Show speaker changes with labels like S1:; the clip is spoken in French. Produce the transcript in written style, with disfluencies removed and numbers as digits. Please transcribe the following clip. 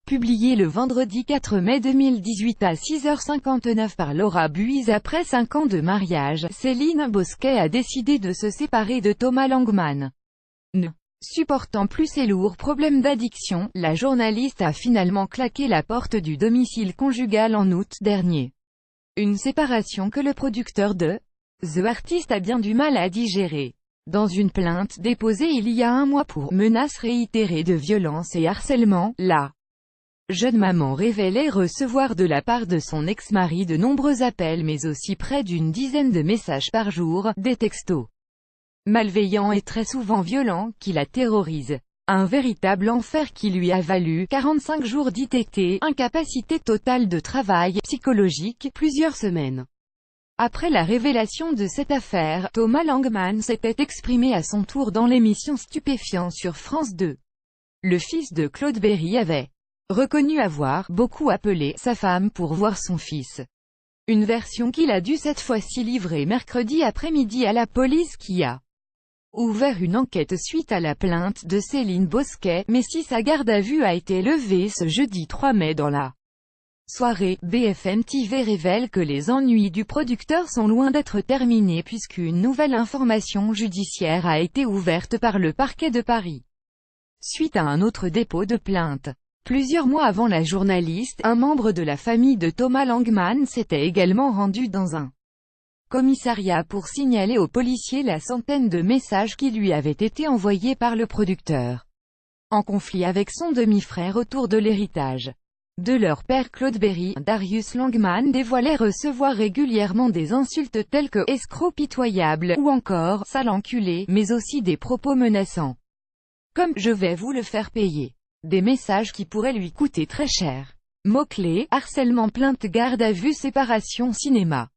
S1: Publié le vendredi 4 mai 2018 à 6h59 par Laura Buise. Après 5 ans de mariage, Céline Bosquet a décidé de se séparer de Thomas Langman. Ne supportant plus ses lourds problèmes d'addiction, la journaliste a finalement claqué la porte du domicile conjugal en août dernier. Une séparation que le producteur de The Artist a bien du mal à digérer. Dans une plainte déposée il y a un mois pour menaces réitérées de violence et harcèlement, la jeune maman révélait recevoir de la part de son ex-mari de nombreux appels mais aussi près d'une dizaine de messages par jour, des textos malveillants et très souvent violents, qui la terrorisent. Un véritable enfer qui lui a valu 45 jours d'ITT, incapacité totale de travail psychologique, plusieurs semaines. Après la révélation de cette affaire, Thomas Langman s'était exprimé à son tour dans l'émission Stupéfiant sur France 2. Le fils de Claude Berry avait reconnu avoir beaucoup appelé sa femme pour voir son fils. Une version qu'il a dû cette fois-ci livrer mercredi après-midi à la police qui a ouvert une enquête suite à la plainte de Céline Bosquet, mais si sa garde à vue a été levée ce jeudi 3 mai dans la soirée, BFM TV révèle que les ennuis du producteur sont loin d'être terminés puisqu'une nouvelle information judiciaire a été ouverte par le parquet de Paris. Suite à un autre dépôt de plainte. Plusieurs mois avant la journaliste, un membre de la famille de Thomas Langman s'était également rendu dans un commissariat pour signaler aux policiers la centaine de messages qui lui avaient été envoyés par le producteur, en conflit avec son demi-frère autour de l'héritage de leur père Claude Berry. Darius Langman dévoilait recevoir régulièrement des insultes telles que « escroc pitoyable » ou encore « sale enculé », mais aussi des propos menaçants, comme « je vais vous le faire payer ». Des messages qui pourraient lui coûter très cher. Mots-clés: harcèlement, plainte, garde à vue, séparation, cinéma.